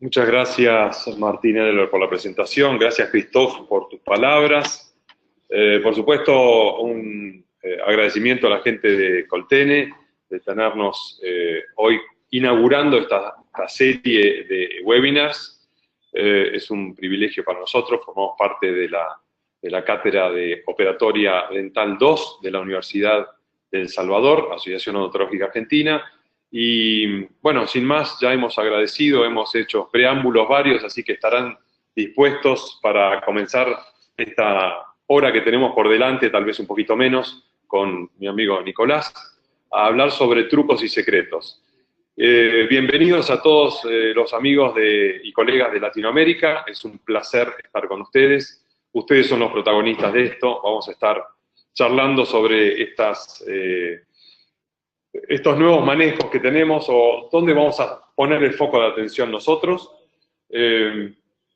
Muchas gracias, Martín Edler, por la presentación. Gracias, Christoph, por tus palabras. Por supuesto, un agradecimiento a la gente de Coltene de tenernos hoy inaugurando esta serie de webinars. Es un privilegio para nosotros. Formamos parte de la Cátedra de Operatoria Dental 2 de la Universidad de El Salvador, Asociación Odontológica Argentina. Y bueno, sin más, ya hemos agradecido, hemos hecho preámbulos varios, así que estarán dispuestos para comenzar esta hora que tenemos por delante, tal vez un poquito menos, con mi amigo Nicolás, a hablar sobre trucos y secretos. Bienvenidos a todos los amigos y colegas de Latinoamérica, es un placer estar con ustedes. Ustedes son los protagonistas de esto, vamos a estar charlando sobre estos nuevos manejos que tenemos o dónde vamos a poner el foco de atención nosotros.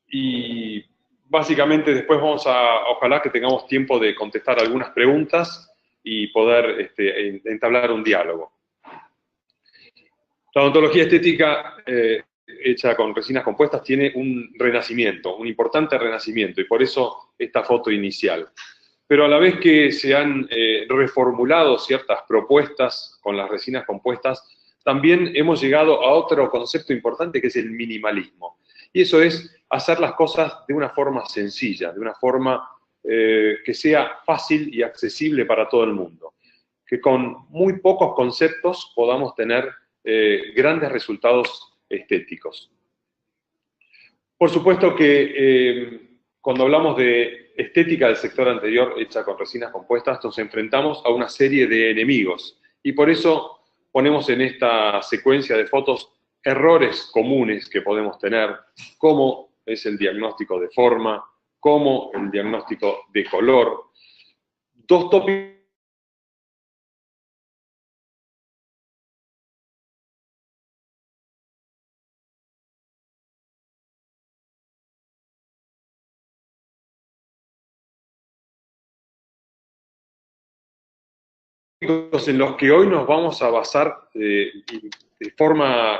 Y básicamente después ojalá que tengamos tiempo de contestar algunas preguntas y poder entablar un diálogo. La odontología estética hecha con resinas compuestas tiene un renacimiento, un importante renacimiento, y por eso esta foto inicial. Pero a la vez que se han reformulado ciertas propuestas con las resinas compuestas, también hemos llegado a otro concepto importante que es el minimalismo. Y eso es hacer las cosas de una forma sencilla, de una forma que sea fácil y accesible para todo el mundo. Que con muy pocos conceptos podamos tener grandes resultados estéticos. Por supuesto que cuando hablamos de estética del sector anterior hecha con resinas compuestas, nos enfrentamos a una serie de enemigos. Y por eso ponemos en esta secuencia de fotos errores comunes que podemos tener, como es el diagnóstico de forma, como el diagnóstico de color. Dos tópicos en los que hoy nos vamos a basar de forma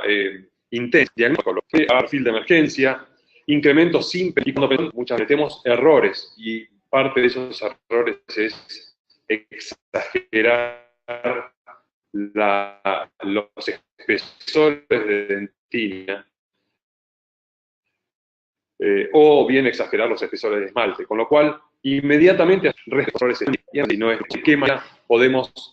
intensa, diagnóstico, perfil de emergencia, incrementos simples, y cuando muchas veces tenemos errores, y parte de esos errores es exagerar los espesores de dentina, o bien exagerar los espesores de esmalte, con lo cual inmediatamente y no es de qué manera podemos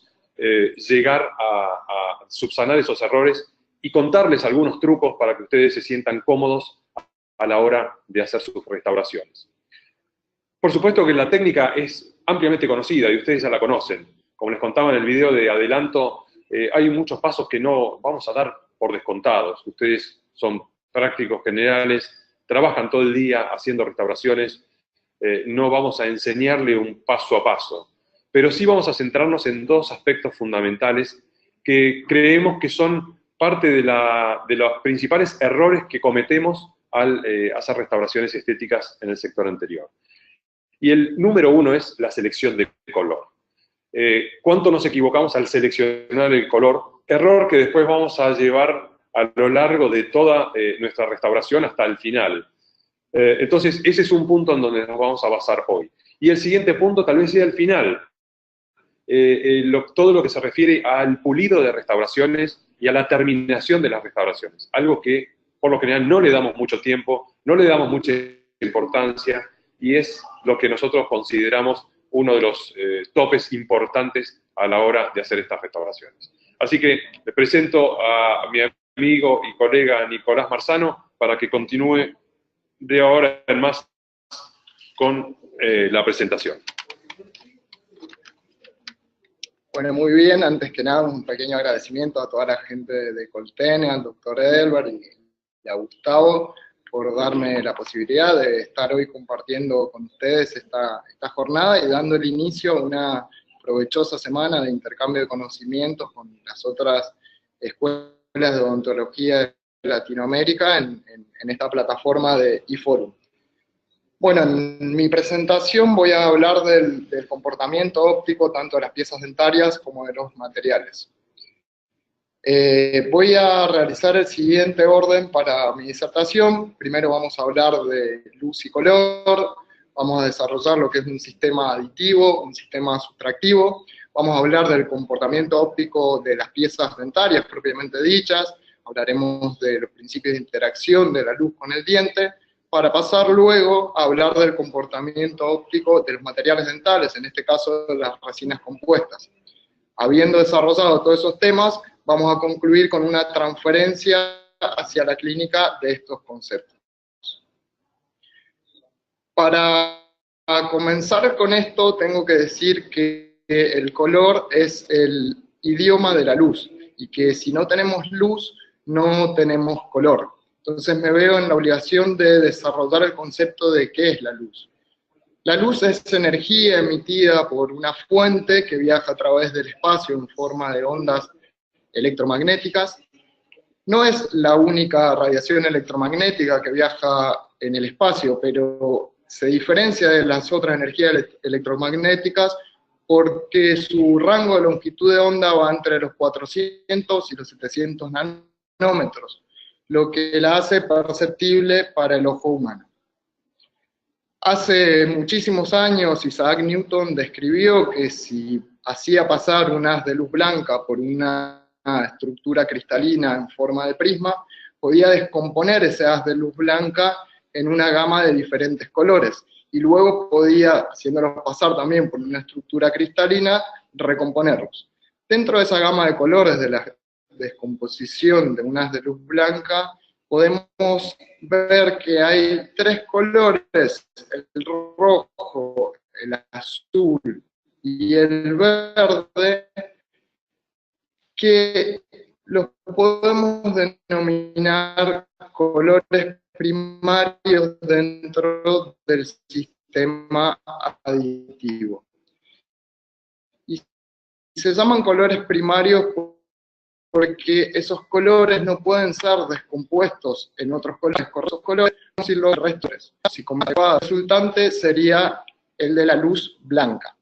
llegar a subsanar esos errores y contarles algunos trucos para que ustedes se sientan cómodos a la hora de hacer sus restauraciones. Por supuesto que la técnica es ampliamente conocida y ustedes ya la conocen. Como les contaba en el video de adelanto, hay muchos pasos que no vamos a dar por descontados. Ustedes son prácticos generales, trabajan todo el día haciendo restauraciones, no vamos a enseñarle un paso a paso, pero sí vamos a centrarnos en dos aspectos fundamentales que creemos que son parte de los principales errores que cometemos al hacer restauraciones estéticas en el sector anterior. Y el número uno es la selección de color. ¿Cuánto nos equivocamos al seleccionar el color? Error que después vamos a llevar a lo largo de toda nuestra restauración hasta el final. Entonces, ese es un punto en donde nos vamos a basar hoy. Y el siguiente punto tal vez sea el final. Todo lo que se refiere al pulido de restauraciones y a la terminación de las restauraciones. Algo que, por lo general, no le damos mucho tiempo, no le damos mucha importancia, y es lo que nosotros consideramos uno de los topes importantes a la hora de hacer estas restauraciones. Así que le presento a mi amigo y colega Nicolás Marzano para que continúe de ahora en más con la presentación. Bueno, muy bien. Antes que nada, un pequeño agradecimiento a toda la gente de Coltene, al doctor Edelbert y a Gustavo por darme la posibilidad de estar hoy compartiendo con ustedes esta jornada y dando el inicio a una provechosa semana de intercambio de conocimientos con las otras escuelas de odontología de Latinoamérica en esta plataforma de eForum. Bueno, en mi presentación voy a hablar del comportamiento óptico tanto de las piezas dentarias como de los materiales. Voy a realizar el siguiente orden para mi disertación. Primero vamos a hablar de luz y color, vamos a desarrollar lo que es un sistema aditivo, un sistema sustractivo, vamos a hablar del comportamiento óptico de las piezas dentarias propiamente dichas, hablaremos de los principios de interacción de la luz con el diente, para pasar luego a hablar del comportamiento óptico de los materiales dentales, en este caso de las resinas compuestas. Habiendo desarrollado todos esos temas, vamos a concluir con una transferencia hacia la clínica de estos conceptos. Para comenzar con esto, tengo que decir que el color es el idioma de la luz, y que si no tenemos luz, no tenemos color. Entonces me veo en la obligación de desarrollar el concepto de qué es la luz. La luz es energía emitida por una fuente que viaja a través del espacio en forma de ondas electromagnéticas. No es la única radiación electromagnética que viaja en el espacio, pero se diferencia de las otras energías electromagnéticas porque su rango de longitud de onda va entre los 400 y los 700 nanómetros, lo que la hace perceptible para el ojo humano. Hace muchísimos años Isaac Newton describió que si hacía pasar un haz de luz blanca por una estructura cristalina en forma de prisma, podía descomponer ese haz de luz blanca en una gama de diferentes colores, y luego podía, haciéndolos pasar también por una estructura cristalina, recomponerlos. Dentro de esa gama de colores de la descomposición de un haz de luz blanca, podemos ver que hay tres colores, el rojo, el azul y el verde, que los podemos denominar colores primarios dentro del sistema aditivo. Y se llaman colores primarios porque esos colores no pueden ser descompuestos en otros colores, con esos colores, si los restos. Si como resultante sería el de la luz blanca.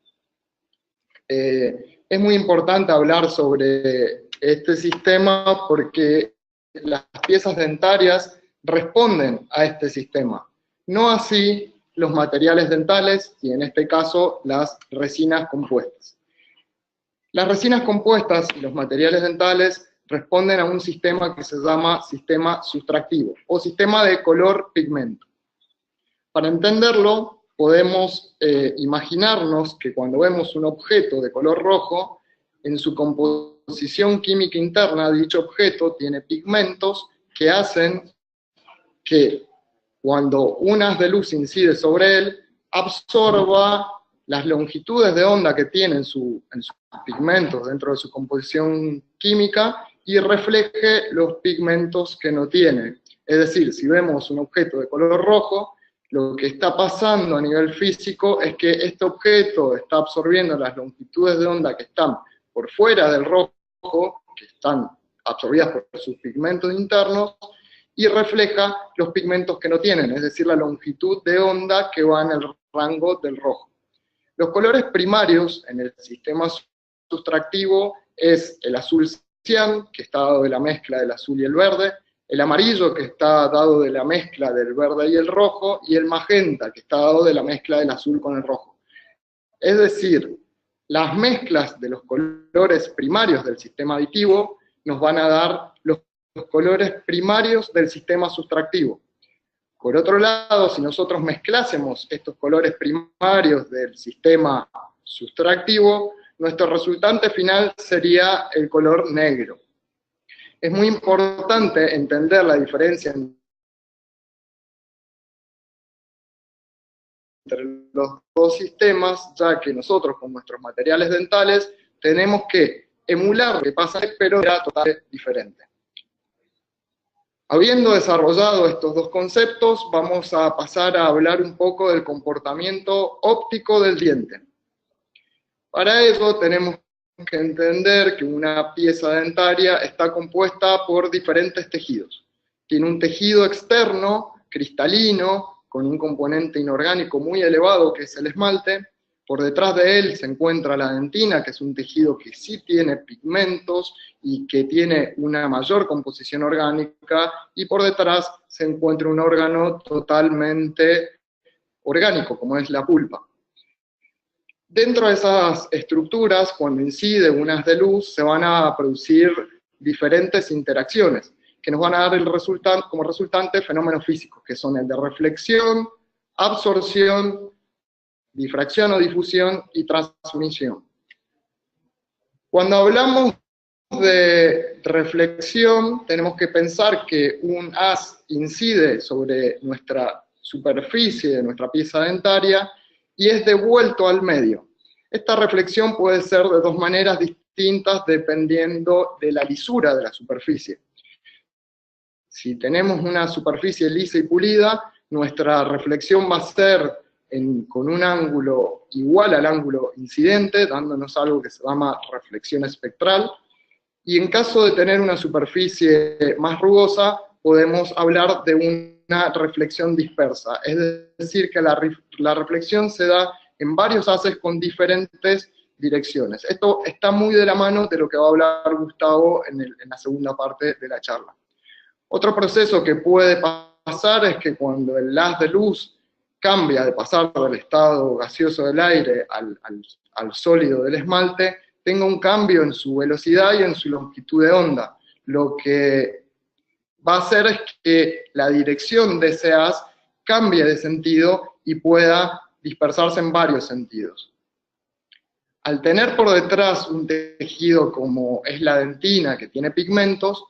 Es muy importante hablar sobre este sistema porque las piezas dentarias responden a este sistema. No así los materiales dentales y en este caso las resinas compuestas. Las resinas compuestas y los materiales dentales responden a un sistema que se llama sistema sustractivo o sistema de color-pigmento. Para entenderlo, podemos imaginarnos que cuando vemos un objeto de color rojo, en su composición química interna, dicho objeto tiene pigmentos que hacen que cuando un haz de luz incide sobre él, absorba las longitudes de onda que tiene en sus pigmentos dentro de su composición química y refleje los pigmentos que no tiene. Es decir, si vemos un objeto de color rojo, lo que está pasando a nivel físico es que este objeto está absorbiendo las longitudes de onda que están por fuera del rojo, que están absorbidas por sus pigmentos internos, y refleja los pigmentos que no tienen, es decir, la longitud de onda que va en el rango del rojo. Los colores primarios en el sistema sustractivo es el azul cian, que está dado de la mezcla del azul y el verde, el amarillo, que está dado de la mezcla del verde y el rojo, y el magenta, que está dado de la mezcla del azul con el rojo. Es decir, las mezclas de los colores primarios del sistema aditivo nos van a dar los colores primarios del sistema sustractivo. Por otro lado, si nosotros mezclásemos estos colores primarios del sistema sustractivo, nuestro resultante final sería el color negro. Es muy importante entender la diferencia entre los dos sistemas, ya que nosotros con nuestros materiales dentales tenemos que emular lo que pasa, pero era totalmente diferente. Habiendo desarrollado estos dos conceptos, vamos a pasar a hablar un poco del comportamiento óptico del diente. Para ello tenemos que entender que una pieza dentaria está compuesta por diferentes tejidos. Tiene un tejido externo, cristalino, con un componente inorgánico muy elevado que es el esmalte, Por detrás de él se encuentra la dentina, que es un tejido que sí tiene pigmentos y que tiene una mayor composición orgánica, y por detrás se encuentra un órgano totalmente orgánico, como es la pulpa. Dentro de esas estructuras, cuando incide un haz de luz, se van a producir diferentes interacciones, que nos van a dar como resultante fenómenos físicos, que son el de reflexión, absorción, difracción o difusión y transmisión. Cuando hablamos de reflexión, tenemos que pensar que un haz incide sobre nuestra superficie de nuestra pieza dentaria y es devuelto al medio. Esta reflexión puede ser de dos maneras distintas dependiendo de la lisura de la superficie. Si tenemos una superficie lisa y pulida, nuestra reflexión va a ser con un ángulo igual al ángulo incidente, dándonos algo que se llama reflexión espectral. Y en caso de tener una superficie más rugosa, podemos hablar de una reflexión dispersa, es decir, que la reflexión se da en varios haces con diferentes direcciones. Esto está muy de la mano de lo que va a hablar Gustavo en la segunda parte de la charla. Otro proceso que puede pasar es que cuando el haz de luz cambia de pasar del estado gaseoso del aire al sólido del esmalte, tenga un cambio en su velocidad y en su longitud de onda. Lo que va a hacer es que la dirección de ese haz cambie de sentido y pueda dispersarse en varios sentidos. Al tener por detrás un tejido como es la dentina, que tiene pigmentos,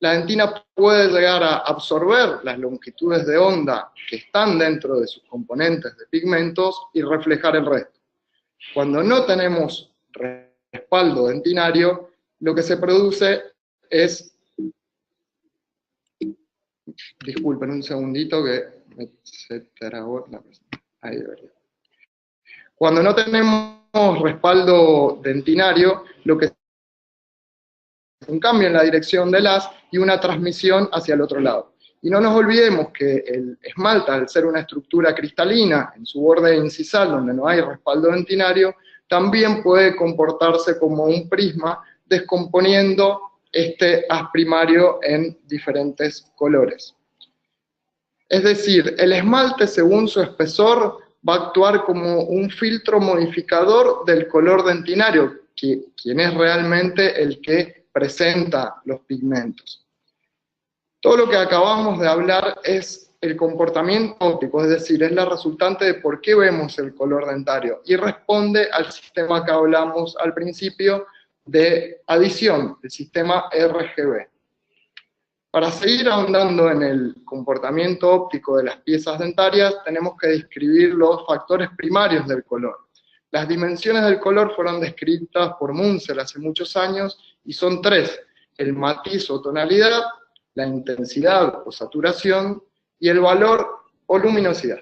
la dentina puede llegar a absorber las longitudes de onda que están dentro de sus componentes de pigmentos y reflejar el resto. Cuando no tenemos respaldo dentinario, lo que se produce es... Disculpen un segundito que se trabó la presentación. Ahí debería. Cuando no tenemos respaldo dentinario, lo que es un cambio en la dirección del haz y una transmisión hacia el otro lado. Y no nos olvidemos que el esmalte, al ser una estructura cristalina en su borde incisal donde no hay respaldo dentinario, también puede comportarse como un prisma, descomponiendo este haz primario en diferentes colores. Es decir, el esmalte, según su espesor, va a actuar como un filtro modificador del color dentinario, quien es realmente el que presenta los pigmentos. Todo lo que acabamos de hablar es el comportamiento óptico, es decir, es la resultante de por qué vemos el color dentario, y responde al sistema que hablamos al principio de adición, el sistema RGB. Para seguir ahondando en el comportamiento óptico de las piezas dentarias, tenemos que describir los factores primarios del color. Las dimensiones del color fueron descritas por Munsell hace muchos años y son tres: el matiz o tonalidad, la intensidad o saturación y el valor o luminosidad.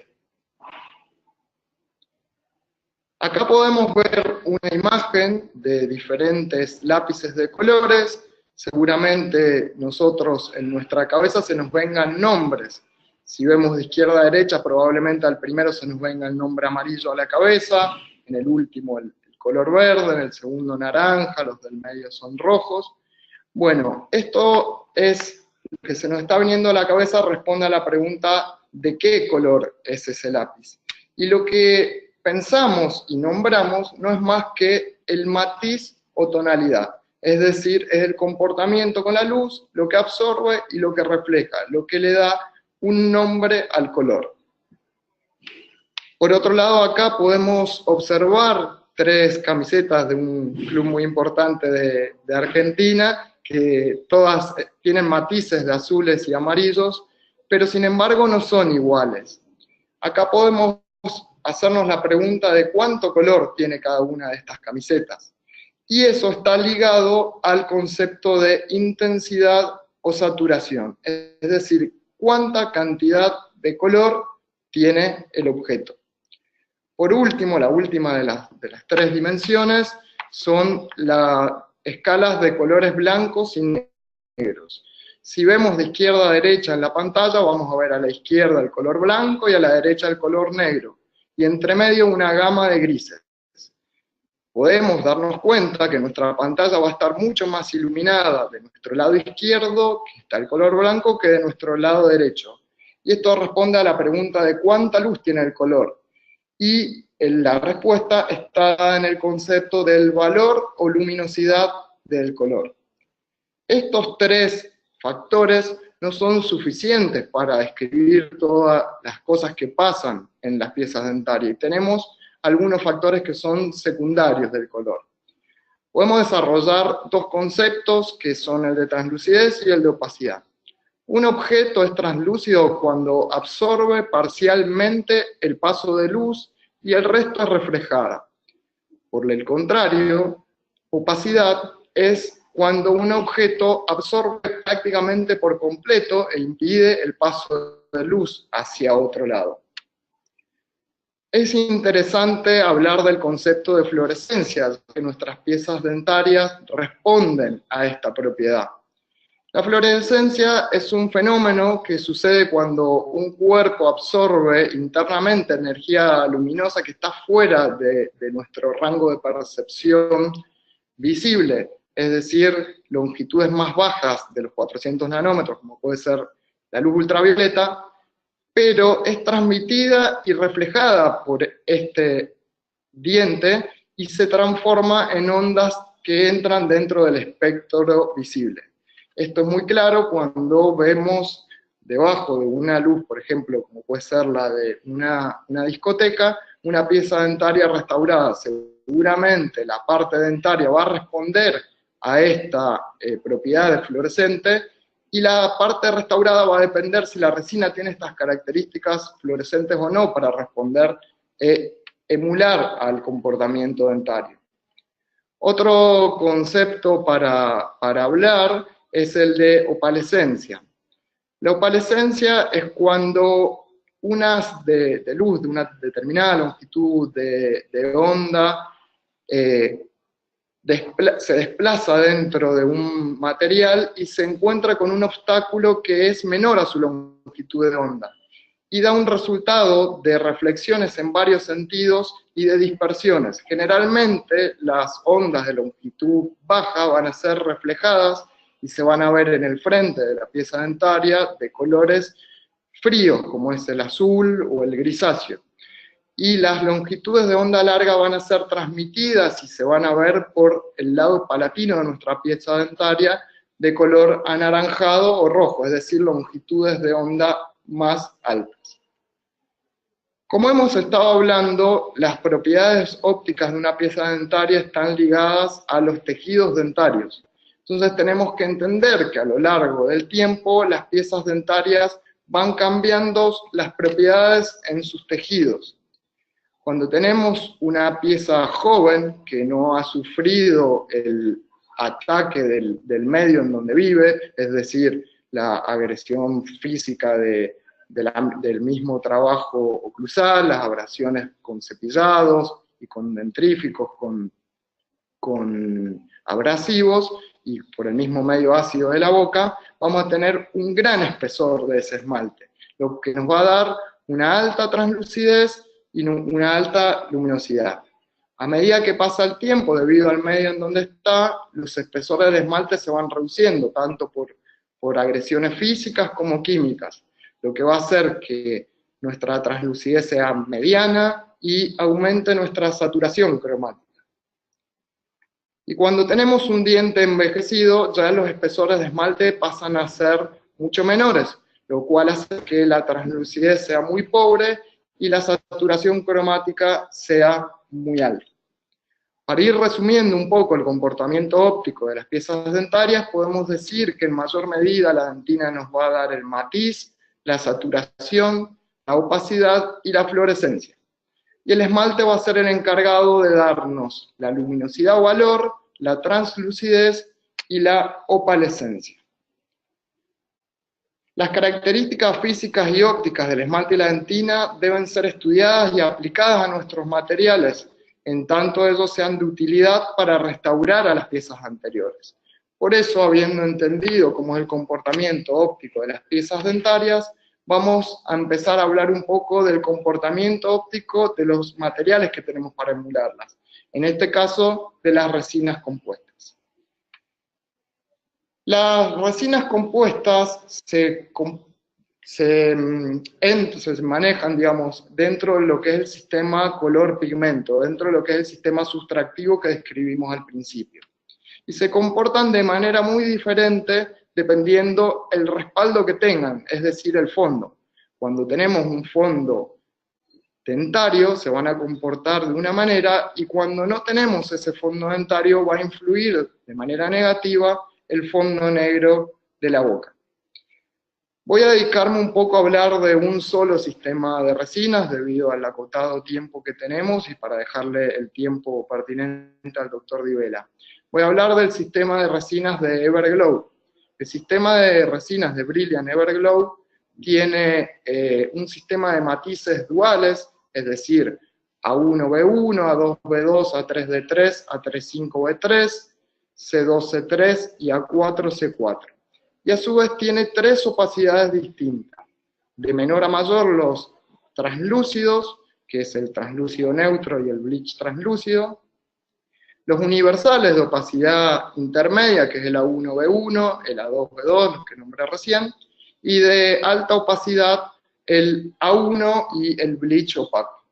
Acá podemos ver una imagen de diferentes lápices de colores. Seguramente nosotros en nuestra cabeza se nos vengan nombres. Si vemos de izquierda a derecha, probablemente al primero se nos venga el nombre amarillo a la cabeza, en el último el color verde, en el segundo naranja, los del medio son rojos. Bueno, esto es lo que se nos está viniendo a la cabeza, responde a la pregunta de qué color es ese lápiz. Y lo que pensamos y nombramos no es más que el matiz o tonalidad. Es decir, es el comportamiento con la luz, lo que absorbe y lo que refleja, lo que le da un nombre al color. Por otro lado, acá podemos observar tres camisetas de un club muy importante de Argentina, que todas tienen matices de azules y amarillos, pero sin embargo no son iguales. Acá podemos hacernos la pregunta de cuánto color tiene cada una de estas camisetas. Y eso está ligado al concepto de intensidad o saturación, es decir, cuánta cantidad de color tiene el objeto. Por último, la última de las tres dimensiones son las escalas de colores blancos y negros. Si vemos de izquierda a derecha en la pantalla, vamos a ver a la izquierda el color blanco y a la derecha el color negro, y entre medio una gama de grises. podemos darnos cuenta que nuestra pantalla va a estar mucho más iluminada de nuestro lado izquierdo, que está el color blanco, que de nuestro lado derecho. Y esto responde a la pregunta de cuánta luz tiene el color. Y la respuesta está en el concepto del valor o luminosidad del color. Estos tres factores no son suficientes para describir todas las cosas que pasan en las piezas dentarias. Y tenemos algunos factores que son secundarios del color. Podemos desarrollar dos conceptos que son el de translucidez y el de opacidad. Un objeto es translúcido cuando absorbe parcialmente el paso de luz y el resto es reflejada. Por el contrario, opacidad es cuando un objeto absorbe prácticamente por completo e impide el paso de luz hacia otro lado. Es interesante hablar del concepto de fluorescencia, que nuestras piezas dentarias responden a esta propiedad. La fluorescencia es un fenómeno que sucede cuando un cuerpo absorbe internamente energía luminosa que está fuera de nuestro rango de percepción visible, es decir, longitudes más bajas de los 400 nanómetros, como puede ser la luz ultravioleta, pero es transmitida y reflejada por este diente y se transforma en ondas que entran dentro del espectro visible. Esto es muy claro cuando vemos debajo de una luz, por ejemplo, como puede ser la de una discoteca, una pieza dentaria restaurada. Seguramente la parte dentaria va a responder a esta propiedad de fluorescente, y la parte restaurada va a depender si la resina tiene estas características fluorescentes o no para responder, emular al comportamiento dentario. Otro concepto para hablar es el de opalescencia. La opalescencia es cuando unas de luz de una determinada longitud de onda se desplaza dentro de un material y se encuentra con un obstáculo que es menor a su longitud de onda, y da un resultado de reflexiones en varios sentidos y de dispersiones. Generalmente las ondas de longitud baja van a ser reflejadas y se van a ver en el frente de la pieza dentaria de colores fríos, como es el azul o el grisáceo. Y las longitudes de onda larga van a ser transmitidas y se van a ver por el lado palatino de nuestra pieza dentaria de color anaranjado o rojo, es decir, longitudes de onda más altas. Como hemos estado hablando, las propiedades ópticas de una pieza dentaria están ligadas a los tejidos dentarios. Entonces tenemos que entender que a lo largo del tiempo las piezas dentarias van cambiando las propiedades en sus tejidos. Cuando tenemos una pieza joven que no ha sufrido el ataque del medio en donde vive, es decir, la agresión física del mismo trabajo oclusal, las abrasiones con cepillados y con dentríficos, con abrasivos, y por el mismo medio ácido de la boca, vamos a tener un gran espesor de ese esmalte, lo que nos va a dar una alta translucidez y una alta luminosidad. A medida que pasa el tiempo, debido al medio en donde está, los espesores de esmalte se van reduciendo, tanto por agresiones físicas como químicas, lo que va a hacer que nuestra translucidez sea mediana y aumente nuestra saturación cromática. Y cuando tenemos un diente envejecido, ya los espesores de esmalte pasan a ser mucho menores, lo cual hace que la translucidez sea muy pobre y la saturación cromática sea muy alta. Para ir resumiendo un poco el comportamiento óptico de las piezas dentarias, podemos decir que en mayor medida la dentina nos va a dar el matiz, la saturación, la opacidad y la fluorescencia. Y el esmalte va a ser el encargado de darnos la luminosidad o valor, la translucidez y la opalescencia. Las características físicas y ópticas del esmalte y la dentina deben ser estudiadas y aplicadas a nuestros materiales, en tanto ellos sean de utilidad para restaurar a las piezas anteriores. Por eso, habiendo entendido cómo es el comportamiento óptico de las piezas dentarias, vamos a empezar a hablar un poco del comportamiento óptico de los materiales que tenemos para emularlas. en este caso de las resinas compuestas. Las resinas compuestas se manejan, digamos, dentro de lo que es el sistema color-pigmento, dentro de lo que es el sistema sustractivo que describimos al principio. Y se comportan de manera muy diferente dependiendo el respaldo que tengan, es decir, el fondo. Cuando tenemos un fondo dentario se van a comportar de una manera, y cuando no tenemos ese fondo dentario va a influir de manera negativa el fondo negro de la boca. Voy a dedicarme un poco a hablar de un solo sistema de resinas debido al acotado tiempo que tenemos y para dejarle el tiempo pertinente al doctor Di Vela. Voy a hablar del sistema de resinas de Everglow. El sistema de resinas de Brilliant Everglow tiene un sistema de matices duales, es decir, A1B1, A2B2, A3D3, A35B3, C2C3 y A4C4. Y a su vez tiene tres opacidades distintas. De menor a mayor los translúcidos, que es el translúcido neutro y el bleach translúcido. Los universales de opacidad intermedia, que es el A1B1, el A2B2, los que nombré recién, y de alta opacidad el A1 y el bleach opaco.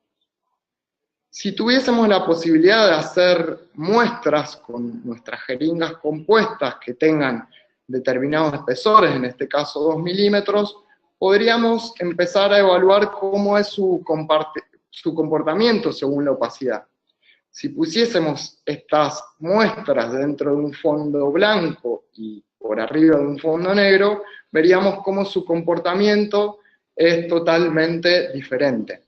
Si tuviésemos la posibilidad de hacer muestras con nuestras jeringas compuestas que tengan determinados espesores, en este caso 2 milímetros, podríamos empezar a evaluar cómo es su comportamiento según la opacidad. Si pusiésemos estas muestras dentro de un fondo blanco y por arriba de un fondo negro, veríamos cómo su comportamiento es totalmente diferente.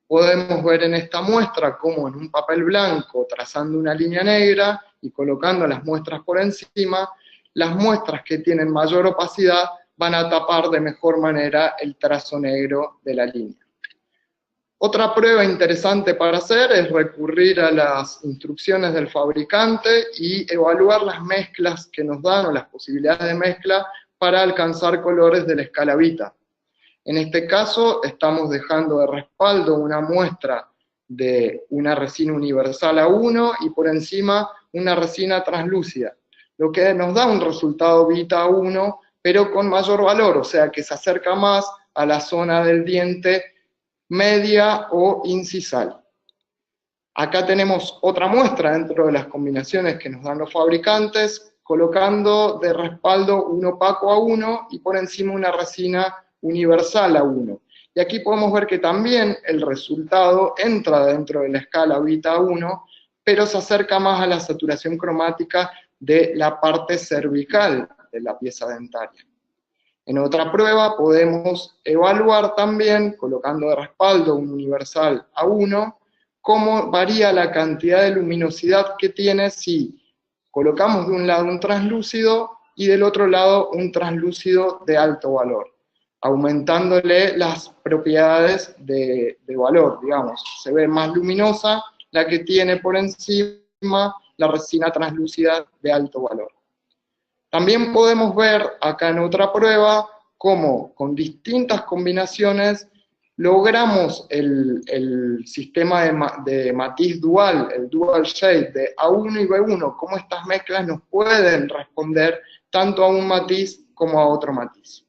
Podemos ver en esta muestra cómo en un papel blanco, trazando una línea negra y colocando las muestras por encima, las muestras que tienen mayor opacidad van a tapar de mejor manera el trazo negro de la línea. Otra prueba interesante para hacer es recurrir a las instrucciones del fabricante y evaluar las mezclas que nos dan o las posibilidades de mezcla para alcanzar colores de la escala Vita. En este caso estamos dejando de respaldo una muestra de una resina universal A1 y por encima una resina translúcida, lo que nos da un resultado Vita 1, pero con mayor valor, o sea que se acerca más a la zona del diente media o incisal. Acá tenemos otra muestra dentro de las combinaciones que nos dan los fabricantes, colocando de respaldo un opaco A1 y por encima una resina universal A1. Y aquí podemos ver que también el resultado entra dentro de la escala Vita 1, pero se acerca más a la saturación cromática de la parte cervical de la pieza dentaria. En otra prueba podemos evaluar también, colocando de respaldo un universal A1, cómo varía la cantidad de luminosidad que tiene si colocamos de un lado un translúcido y del otro lado un translúcido de alto valor, aumentándole las propiedades de valor, digamos. Se ve más luminosa la que tiene por encima la resina translúcida de alto valor. También podemos ver acá en otra prueba cómo con distintas combinaciones logramos el sistema de matiz dual, el dual shade de A1 y B1, cómo estas mezclas nos pueden responder tanto a un matiz como a otro matiz.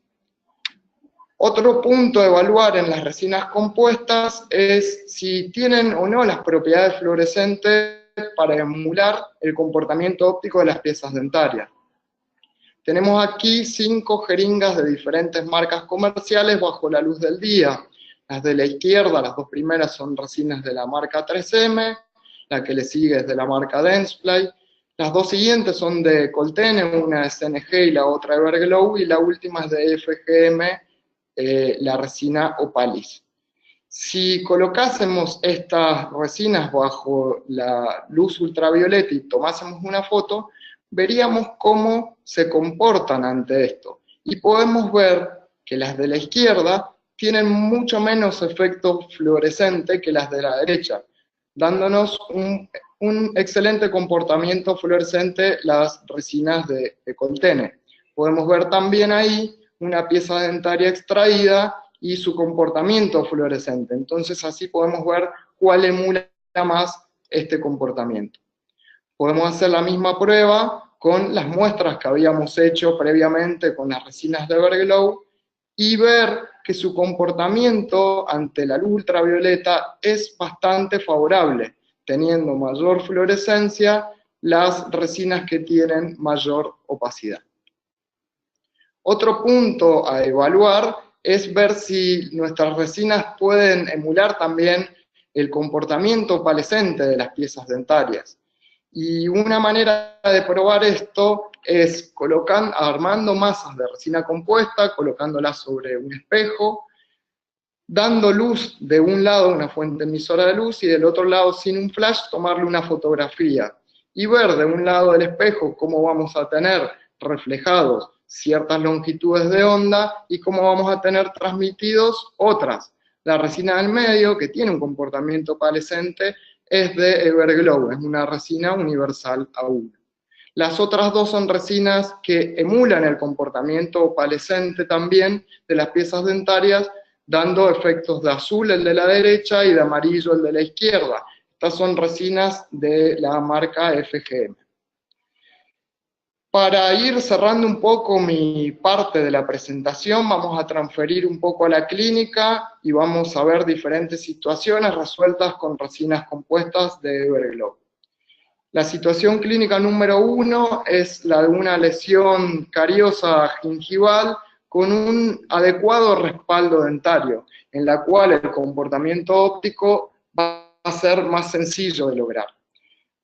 Otro punto a evaluar en las resinas compuestas es si tienen o no las propiedades fluorescentes para emular el comportamiento óptico de las piezas dentarias. Tenemos aquí 5 jeringas de diferentes marcas comerciales bajo la luz del día. Las de la izquierda, las dos primeras son resinas de la marca 3M, la que le sigue es de la marca Dentsply, las dos siguientes son de Coltene, una es CNG y la otra Everglow, y la última es de FGM, la resina Opalis. Si colocásemos estas resinas bajo la luz ultravioleta y tomásemos una foto, veríamos cómo se comportan ante esto. Y podemos ver que las de la izquierda tienen mucho menos efecto fluorescente que las de la derecha, dándonos un excelente comportamiento fluorescente las resinas de Coltene. Podemos ver también ahí una pieza dentaria extraída y su comportamiento fluorescente. Entonces así podemos ver cuál emula más este comportamiento. Podemos hacer la misma prueba con las muestras que habíamos hecho previamente con las resinas de Everglow y ver que su comportamiento ante la luz ultravioleta es bastante favorable, teniendo mayor fluorescencia las resinas que tienen mayor opacidad. Otro punto a evaluar es ver si nuestras resinas pueden emular también el comportamiento opalescente de las piezas dentarias. Y una manera de probar esto es armando masas de resina compuesta, colocándolas sobre un espejo, dando luz de un lado, una fuente emisora de luz, y del otro lado, sin un flash, tomarle una fotografía. Y ver de un lado del espejo cómo vamos a tener reflejados ciertas longitudes de onda y cómo vamos a tener transmitidos otras. La resina del medio, que tiene un comportamiento opalescente, es de Everglow, es una resina universal A1. Las otras dos son resinas que emulan el comportamiento opalescente también de las piezas dentarias, dando efectos de azul el de la derecha y de amarillo el de la izquierda. Estas son resinas de la marca FGM. Para ir cerrando un poco mi parte de la presentación, vamos a transferir un poco a la clínica y vamos a ver diferentes situaciones resueltas con resinas compuestas de Everglow. La situación clínica número 1 es la de una lesión cariosa gingival con un adecuado respaldo dentario, en la cual el comportamiento óptico va a ser más sencillo de lograr.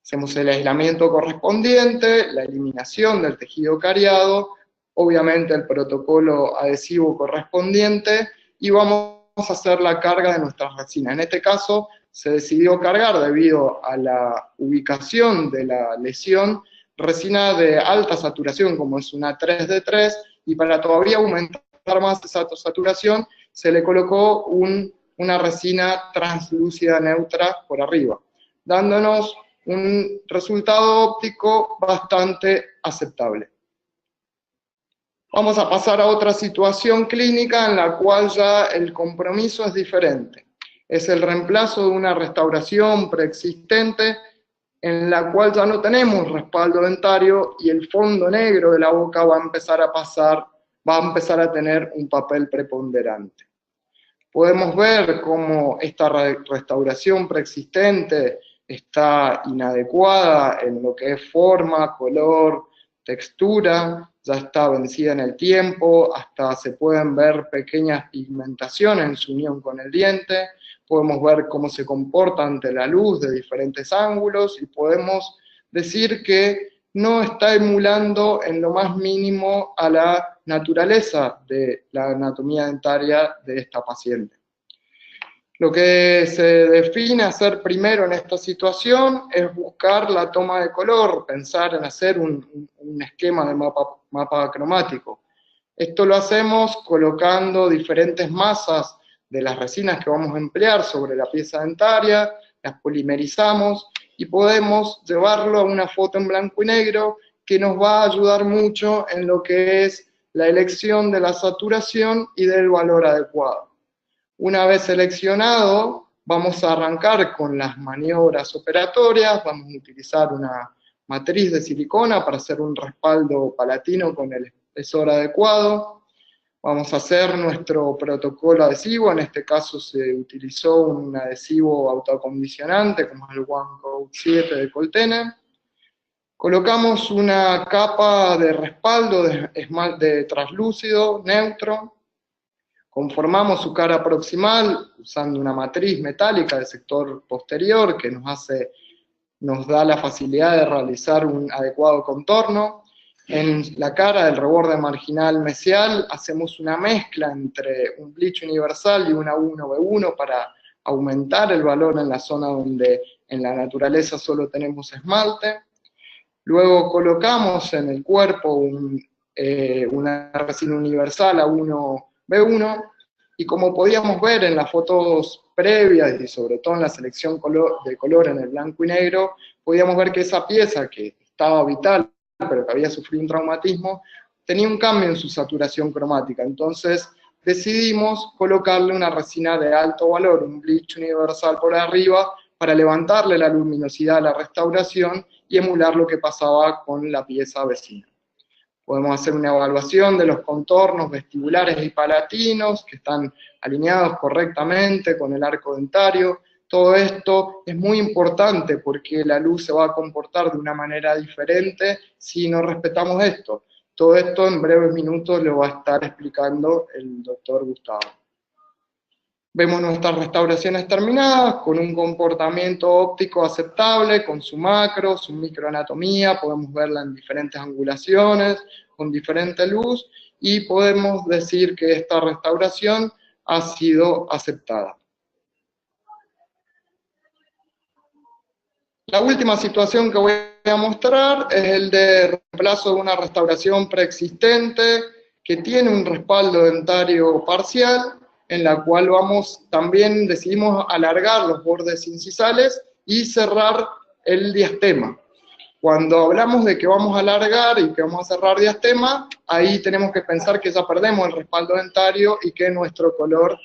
Hacemos el aislamiento correspondiente, la eliminación del tejido cariado, obviamente el protocolo adhesivo correspondiente, y vamos a hacer la carga de nuestras resinas. En este caso se decidió cargar, debido a la ubicación de la lesión, resina de alta saturación, como es una 3D3, y para todavía aumentar más esa saturación, se le colocó una resina translúcida neutra por arriba, dándonos un resultado óptico bastante aceptable. Vamos a pasar a otra situación clínica en la cual ya el compromiso es diferente. Es el reemplazo de una restauración preexistente en la cual ya no tenemos respaldo dentario y el fondo negro de la boca va a empezar a tener un papel preponderante. Podemos ver cómo esta restauración preexistente está inadecuada en lo que es forma, color, textura, ya está vencida en el tiempo, hasta se pueden ver pequeñas pigmentaciones en su unión con el diente, podemos ver cómo se comporta ante la luz de diferentes ángulos y podemos decir que no está emulando en lo más mínimo a la naturaleza de la anatomía dentaria de esta paciente. Lo que se define hacer primero en esta situación es buscar la toma de color, pensar en hacer un esquema de mapa cromático. Esto lo hacemos colocando diferentes masas de las resinas que vamos a emplear sobre la pieza dentaria, las polimerizamos y podemos llevarlo a una foto en blanco y negro que nos va a ayudar mucho en lo que es la elección de la saturación y del valor adecuado. Una vez seleccionado, vamos a arrancar con las maniobras operatorias, vamos a utilizar una matriz de silicona para hacer un respaldo palatino con el espesor adecuado. Vamos a hacer nuestro protocolo adhesivo, en este caso se utilizó un adhesivo autoacondicionante como es el OneCoat 7 de Coltene. Colocamos una capa de respaldo de translúcido neutro. Conformamos su cara proximal usando una matriz metálica del sector posterior que nos da la facilidad de realizar un adecuado contorno. En la cara del reborde marginal mesial hacemos una mezcla entre un bleach universal y una 1B1 para aumentar el valor en la zona donde en la naturaleza solo tenemos esmalte. Luego colocamos en el cuerpo una resina universal A1B1, y como podíamos ver en las fotos previas y sobre todo en la selección de color en el blanco y negro, podíamos ver que esa pieza que estaba vital, pero que había sufrido un traumatismo, tenía un cambio en su saturación cromática. Entonces decidimos colocarle una resina de alto valor, un bleach universal por arriba, para levantarle la luminosidad a la restauración y emular lo que pasaba con la pieza vecina. Podemos hacer una evaluación de los contornos vestibulares y palatinos, que están alineados correctamente con el arco dentario. Todo esto es muy importante porque la luz se va a comportar de una manera diferente si no respetamos esto. Todo esto en breves minutos lo va a estar explicando el doctor Gustavo. Vemos nuestras restauraciones terminadas con un comportamiento óptico aceptable, con su macro, su microanatomía, podemos verla en diferentes angulaciones, con diferente luz, y podemos decir que esta restauración ha sido aceptada. La última situación que voy a mostrar es el de reemplazo de una restauración preexistente que tiene un respaldo dentario parcial, en la cual también decidimos alargar los bordes incisales y cerrar el diastema. Cuando hablamos de que vamos a alargar y que vamos a cerrar diastema, ahí tenemos que pensar que ya perdemos el respaldo dentario y que nuestro color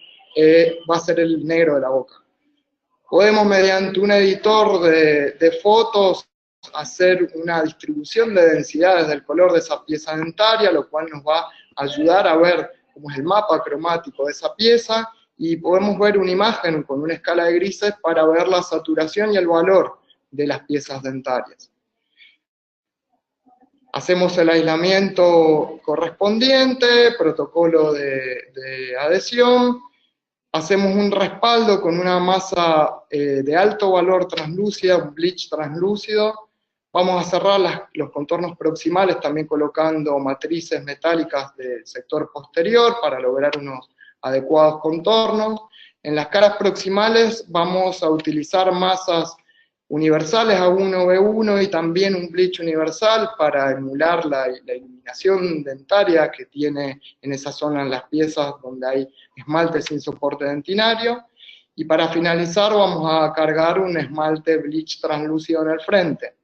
va a ser el negro de la boca. Podemos, mediante un editor de fotos, hacer una distribución de densidades del color de esa pieza dentaria, lo cual nos va a ayudar a ver cómo es el mapa cromático de esa pieza, y podemos ver una imagen con una escala de grises para ver la saturación y el valor de las piezas dentarias. Hacemos el aislamiento correspondiente, protocolo de adhesión, hacemos un respaldo con una masa de alto valor translúcida, un bleach translúcido. Vamos a cerrar los contornos proximales también colocando matrices metálicas del sector posterior para lograr unos adecuados contornos. En las caras proximales vamos a utilizar masas universales A1B1 y también un bleach universal para emular la iluminación dentaria que tiene en esa zona en las piezas donde hay esmalte sin soporte dentinario. Y para finalizar vamos a cargar un esmalte bleach translúcido en el frente.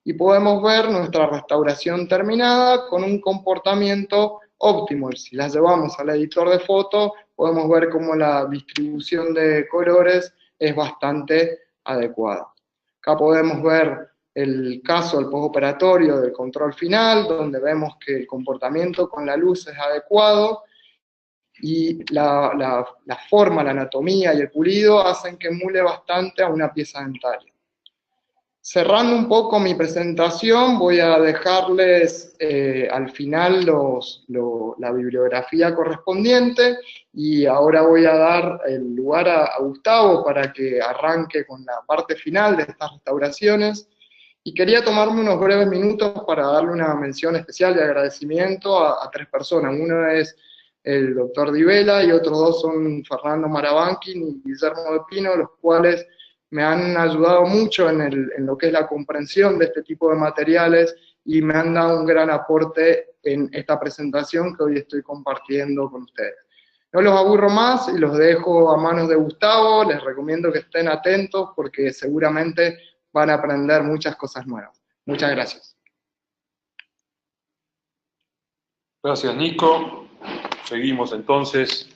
Y podemos ver nuestra restauración terminada con un comportamiento óptimo. Si la llevamos al editor de foto, podemos ver cómo la distribución de colores es bastante adecuada. Acá podemos ver el caso del postoperatorio del control final, donde vemos que el comportamiento con la luz es adecuado, y la forma, la anatomía y el pulido hacen que emule bastante a una pieza dentaria. Cerrando un poco mi presentación, voy a dejarles al final la bibliografía correspondiente, y ahora voy a dar el lugar a Gustavo para que arranque con la parte final de estas restauraciones. Y quería tomarme unos breves minutos para darle una mención especial de agradecimiento a tres personas. Uno es el doctor Di Vela y otros dos son Fernando Marabanquín y Guillermo de Pino, los cuales me han ayudado mucho en lo que es la comprensión de este tipo de materiales y me han dado un gran aporte en esta presentación que hoy estoy compartiendo con ustedes. No los aburro más y los dejo a manos de Gustavo. Les recomiendo que estén atentos porque seguramente van a aprender muchas cosas nuevas. Muchas gracias. Gracias, Nico. Seguimos entonces.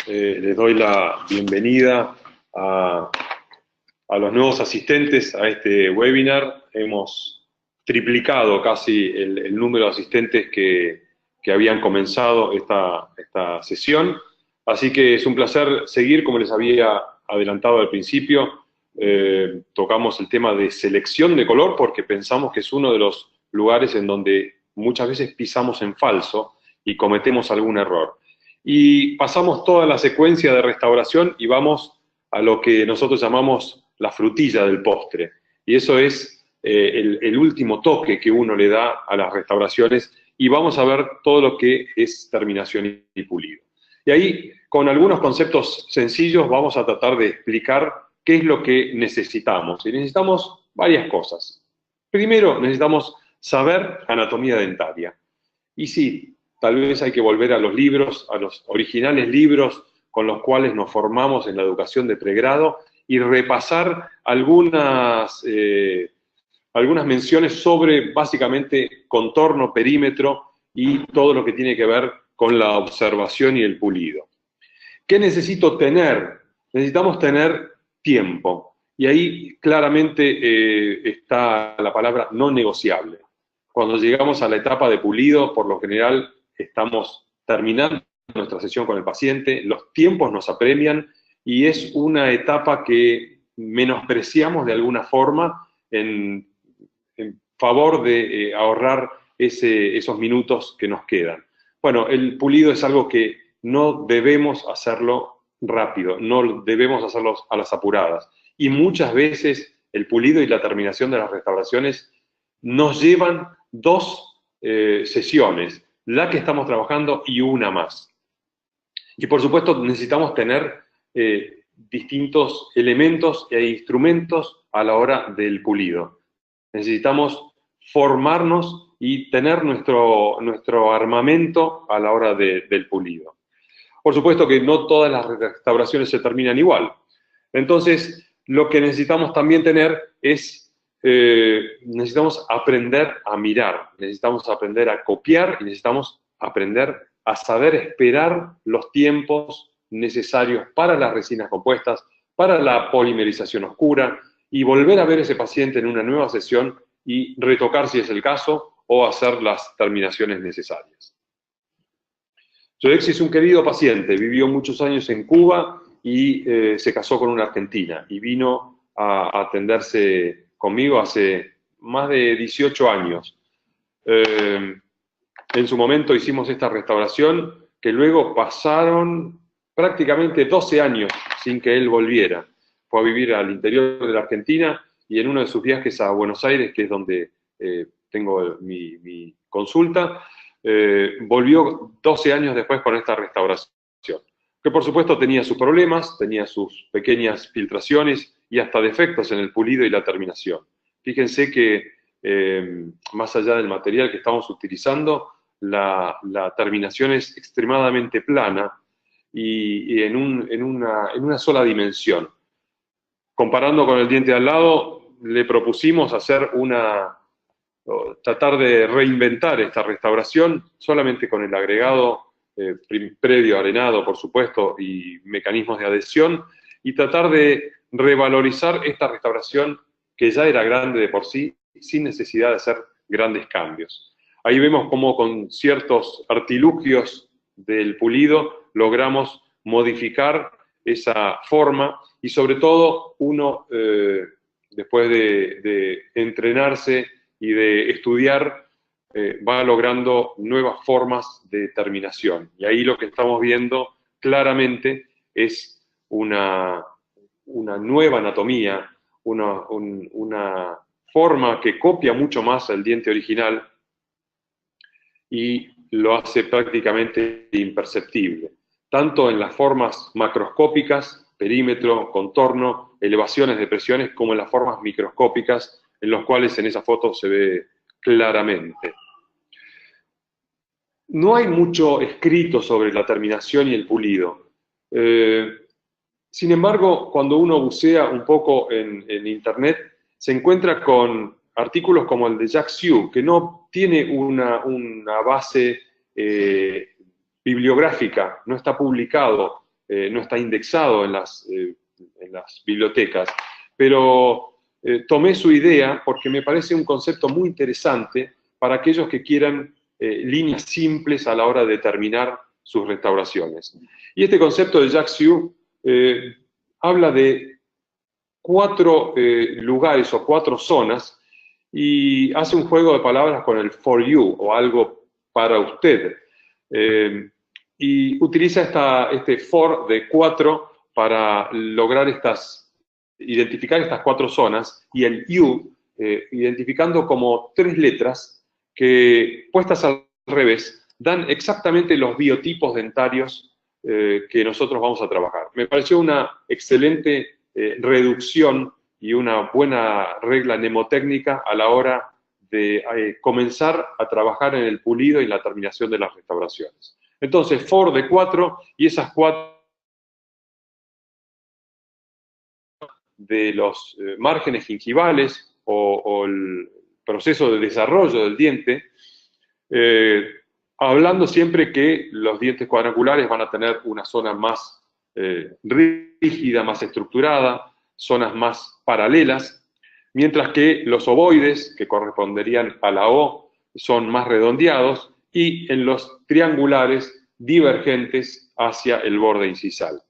Les doy la bienvenida a los nuevos asistentes a este webinar. Hemos triplicado casi el número de asistentes que habían comenzado esta sesión. Así que es un placer seguir, como les había adelantado al principio. Tocamos el tema de selección de color porque pensamos que es uno de los lugares en donde muchas veces pisamos en falso y cometemos algún error. Y pasamos toda la secuencia de restauración y vamos a lo que nosotros llamamos la frutilla del postre. Y eso es el último toque que uno le da a las restauraciones, y vamos a ver todo lo que es terminación y pulido. Y ahí, con algunos conceptos sencillos, vamos a tratar de explicar qué es lo que necesitamos. Y necesitamos varias cosas. Primero, necesitamos saber anatomía dentaria. Y sí, tal vez hay que volver a los libros, a los originales libros con los cuales nos formamos en la educación de pregrado, y repasar algunas menciones sobre, básicamente, contorno, perímetro y todo lo que tiene que ver con la observación y el pulido. ¿Qué necesito tener? Necesitamos tener tiempo. Y ahí claramente está la palabra no negociable. Cuando llegamos a la etapa de pulido, por lo general estamos terminando nuestra sesión con el paciente, los tiempos nos apremian y es una etapa que menospreciamos de alguna forma en favor de ahorrar esos minutos que nos quedan. Bueno, el pulido es algo que no debemos hacerlo rápido, no debemos hacerlo a las apuradas. Y muchas veces el pulido y la terminación de las restauraciones nos llevan dos sesiones, la que estamos trabajando y una más. Y por supuesto necesitamos tener distintos elementos e instrumentos a la hora del pulido. Necesitamos formarnos y tener nuestro armamento a la hora del pulido. Por supuesto que no todas las restauraciones se terminan igual. Entonces, lo que necesitamos también tener es, necesitamos aprender a mirar, necesitamos aprender a copiar y necesitamos aprender a saber esperar los tiempos necesarios para las resinas compuestas, para la polimerización oscura y volver a ver a ese paciente en una nueva sesión y retocar si es el caso o hacer las terminaciones necesarias. Yoexi es un querido paciente, vivió muchos años en Cuba y se casó con una argentina y vino a atenderse conmigo hace más de 18 años. En su momento hicimos esta restauración que luego pasaron prácticamente 12 años sin que él volviera. Fue a vivir al interior de la Argentina y en uno de sus viajes a Buenos Aires, que es donde tengo mi consulta, volvió 12 años después con esta restauración, que por supuesto tenía sus problemas, tenía sus pequeñas filtraciones y hasta defectos en el pulido y la terminación. Fíjense que más allá del material que estamos utilizando, la terminación es extremadamente plana y en una sola dimensión. Comparando con el diente de al lado, le propusimos tratar de reinventar esta restauración solamente con el agregado previo arenado, por supuesto, y mecanismos de adhesión, y tratar de revalorizar esta restauración que ya era grande de por sí, sin necesidad de hacer grandes cambios. Ahí vemos cómo con ciertos artilugios del pulido logramos modificar esa forma y sobre todo uno, después de entrenarse y de estudiar, va logrando nuevas formas de terminación. Y ahí lo que estamos viendo claramente es una nueva anatomía, una forma que copia mucho más al diente original y lo hace prácticamente imperceptible, tanto en las formas macroscópicas, perímetro, contorno, elevaciones de presiones, como en las formas microscópicas, en los cuales en esa foto se ve claramente. No hay mucho escrito sobre la terminación y el pulido. Sin embargo, cuando uno bucea un poco en Internet, se encuentra con artículos como el de Jack Hsu, que no tiene una base bibliográfica, no está publicado, no está indexado en las bibliotecas, pero tomé su idea porque me parece un concepto muy interesante para aquellos que quieran líneas simples a la hora de terminar sus restauraciones. Y este concepto de Jack Hsu habla de 4 lugares o 4 zonas y hace un juego de palabras con el for you o algo para usted. Y utiliza este for de 4 para lograr identificar estas 4 zonas y el you identificando como 3 letras que puestas al revés dan exactamente los biotipos dentarios que nosotros vamos a trabajar. Me pareció una excelente reducción y una buena regla mnemotécnica a la hora de comenzar a trabajar en el pulido y la terminación de las restauraciones. Entonces, for de 4 y esas 4 de los márgenes gingivales o el proceso de desarrollo del diente, hablando siempre que los dientes cuadrangulares van a tener una zona más rígida, más estructurada, zonas más paralelas, mientras que los ovoides, que corresponderían a la O, son más redondeados, y en los triangulares divergentes hacia el borde incisal.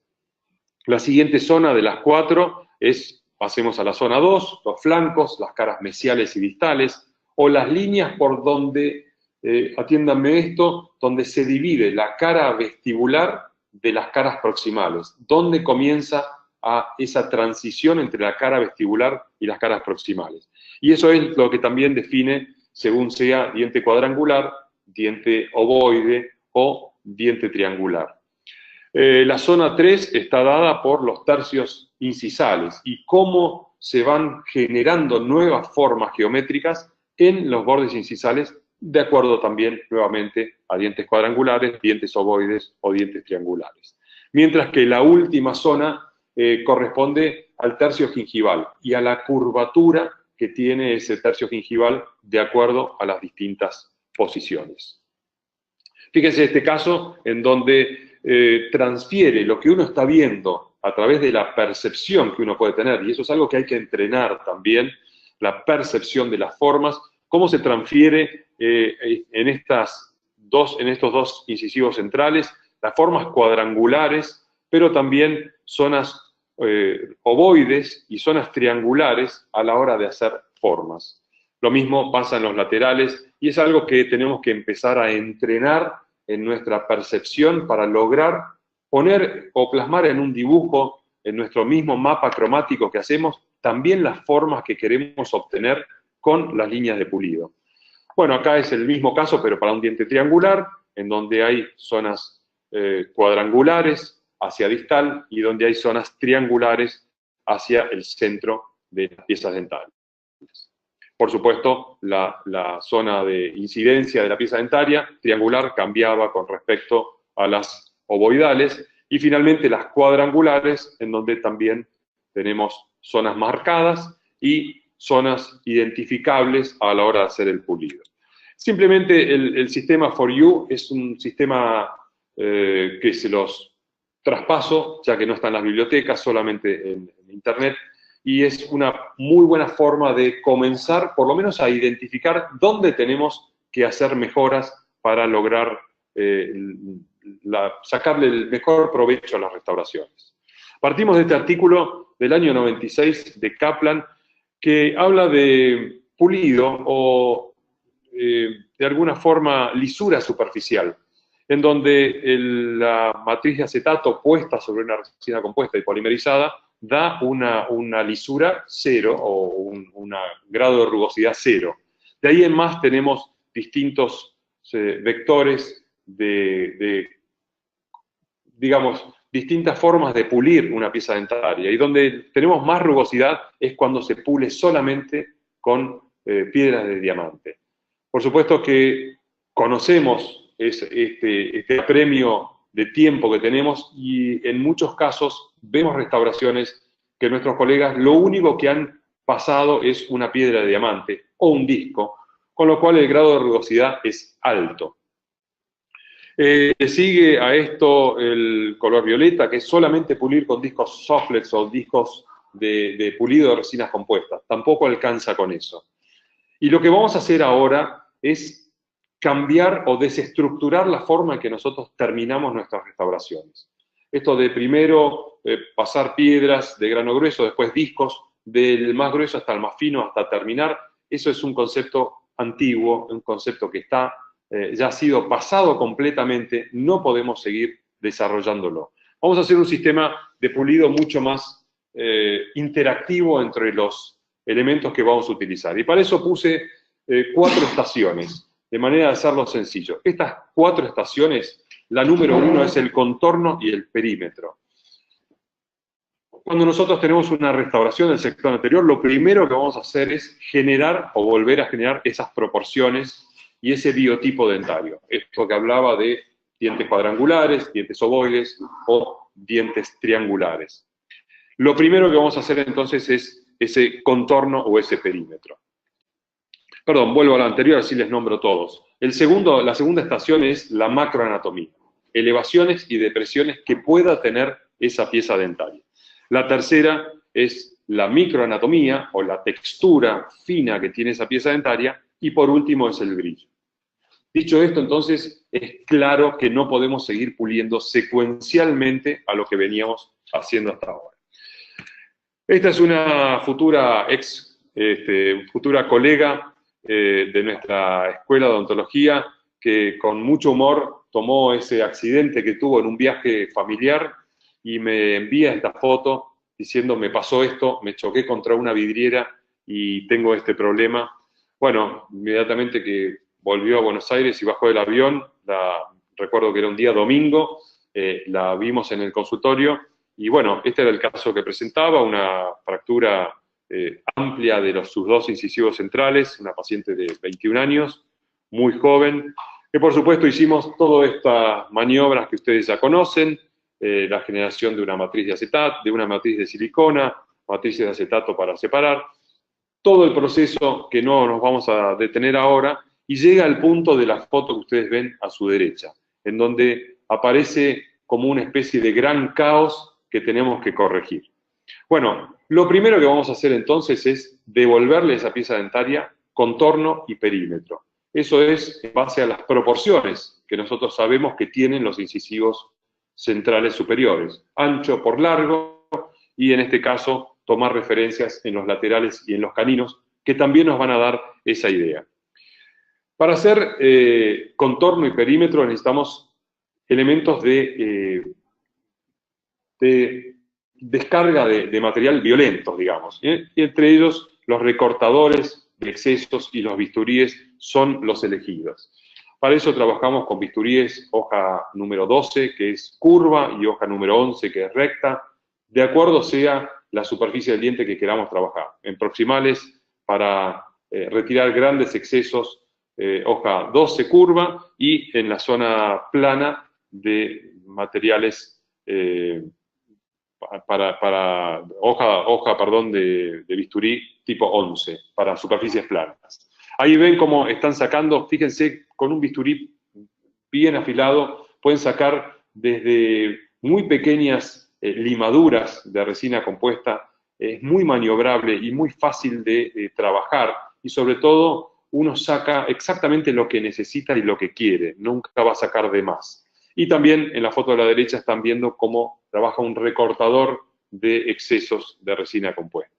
La siguiente zona de las 4 es, pasemos a la zona 2, los flancos, las caras mesiales y distales, o las líneas por donde, atiéndanme esto, donde se divide la cara vestibular de las caras proximales, donde comienza esa transición entre la cara vestibular y las caras proximales. Y eso es lo que también define, según sea diente cuadrangular, diente ovoide o diente triangular. La zona 3 está dada por los tercios incisales y cómo se van generando nuevas formas geométricas en los bordes incisales, de acuerdo también, nuevamente, a dientes cuadrangulares, dientes ovoides o dientes triangulares. Mientras que la última zona corresponde al tercio gingival y a la curvatura que tiene ese tercio gingival de acuerdo a las distintas posiciones. Fíjense este caso en donde transfiere lo que uno está viendo a través de la percepción que uno puede tener, y eso es algo que hay que entrenar también, la percepción de las formas, cómo se transfiere en estos dos incisivos centrales, las formas cuadrangulares, pero también zonas ovoides y zonas triangulares a la hora de hacer formas. Lo mismo pasa en los laterales, y es algo que tenemos que empezar a entrenar en nuestra percepción para lograr poner o plasmar en un dibujo, en nuestro mismo mapa cromático que hacemos, también las formas que queremos obtener con las líneas de pulido. Bueno, acá es el mismo caso, pero para un diente triangular, en donde hay zonas cuadrangulares hacia distal y donde hay zonas triangulares hacia el centro de las piezas dentales. Por supuesto, la zona de incidencia de la pieza dentaria triangular cambiaba con respecto a las ovoidales, y finalmente las cuadrangulares, en donde también tenemos zonas marcadas y zonas identificables a la hora de hacer el pulido. Simplemente el sistema For You es un sistema que se los traspaso, ya que no está en las bibliotecas, solamente en Internet, y es una muy buena forma de comenzar, por lo menos, a identificar dónde tenemos que hacer mejoras para lograr sacarle el mejor provecho a las restauraciones. Partimos de este artículo del año 96 de Kaplan, que habla de pulido o, de alguna forma, lisura superficial, en donde la matriz de acetato puesta sobre una resina compuesta y polimerizada da una lisura cero o un grado de rugosidad cero. De ahí en más tenemos distintos vectores digamos, distintas formas de pulir una pieza dentaria. Y donde tenemos más rugosidad es cuando se pule solamente con piedras de diamante. Por supuesto que conocemos este apremio de tiempo que tenemos, y en muchos casos vemos restauraciones que nuestros colegas lo único que han pasado es una piedra de diamante o un disco, con lo cual el grado de rugosidad es alto. Sigue a esto el color violeta, que es solamente pulir con discos Soflex o discos de pulido de resinas compuestas. Tampoco alcanza con eso. Y lo que vamos a hacer ahora es cambiar o desestructurar la forma en que nosotros terminamos nuestras restauraciones. Esto de primero pasar piedras de grano grueso, después discos, del más grueso hasta el más fino, hasta terminar, eso es un concepto antiguo, un concepto que está ya ha sido pasado completamente, no podemos seguir desarrollándolo. Vamos a hacer un sistema de pulido mucho más interactivo entre los elementos que vamos a utilizar. Y para eso puse 4 estaciones, de manera de hacerlo sencillo. Estas 4 estaciones, la número 1 es el contorno y el perímetro. Cuando nosotros tenemos una restauración del sector anterior, lo primero que vamos a hacer es generar o volver a generar esas proporciones y ese biotipo dentario. Esto que hablaba de dientes cuadrangulares, dientes ovoides o dientes triangulares. Lo primero que vamos a hacer entonces es ese contorno o ese perímetro. Perdón, vuelvo a la anterior, así les nombro todos. La segunda estación es la macroanatomía, elevaciones y depresiones que pueda tener esa pieza dentaria. La tercera es la microanatomía o la textura fina que tiene esa pieza dentaria, y por último es el brillo. Dicho esto, entonces, es claro que no podemos seguir puliendo secuencialmente a lo que veníamos haciendo hasta ahora. Esta es una futura futura colega de nuestra escuela de odontología que con mucho humor tomó ese accidente que tuvo en un viaje familiar y me envía esta foto diciendo: me pasó esto, me choqué contra una vidriera y tengo este problema. Bueno, inmediatamente que volvió a Buenos Aires y bajó del avión, recuerdo que era un día domingo, la vimos en el consultorio y bueno, este era el caso que presentaba, una fractura amplia de sus dos incisivos centrales, una paciente de 21 años, muy joven, que por supuesto hicimos todas estas maniobras que ustedes ya conocen, la generación de una matriz de acetato, de una matriz de silicona, matrices de acetato para separar, todo el proceso que no nos vamos a detener ahora, y llega al punto de la foto que ustedes ven a su derecha, en donde aparece como una especie de gran caos que tenemos que corregir. Bueno, lo primero que vamos a hacer entonces es devolverle esa pieza dentaria contorno y perímetro. Eso es en base a las proporciones que nosotros sabemos que tienen los incisivos centrales superiores, ancho por largo, y en este caso tomar referencias en los laterales y en los caninos, que también nos van a dar esa idea. Para hacer contorno y perímetro necesitamos elementos de descarga de material violentos, digamos. Y entre ellos, los recortadores de excesos y los bisturíes son los elegidos. Para eso trabajamos con bisturíes hoja número 12, que es curva, y hoja número 11, que es recta, de acuerdo sea la superficie del diente que queramos trabajar. En proximales, para retirar grandes excesos, hoja 12 curva, y en la zona plana de materiales para hoja de bisturí tipo 11, para superficies planas. Ahí ven cómo están sacando, fíjense, con un bisturí bien afilado, pueden sacar desde muy pequeñas limaduras de resina compuesta, es muy maniobrable y muy fácil de trabajar, y sobre todo uno saca exactamente lo que necesita y lo que quiere, nunca va a sacar de más. Y también en la foto de la derecha están viendo cómo trabaja un recortador de excesos de resina compuesta.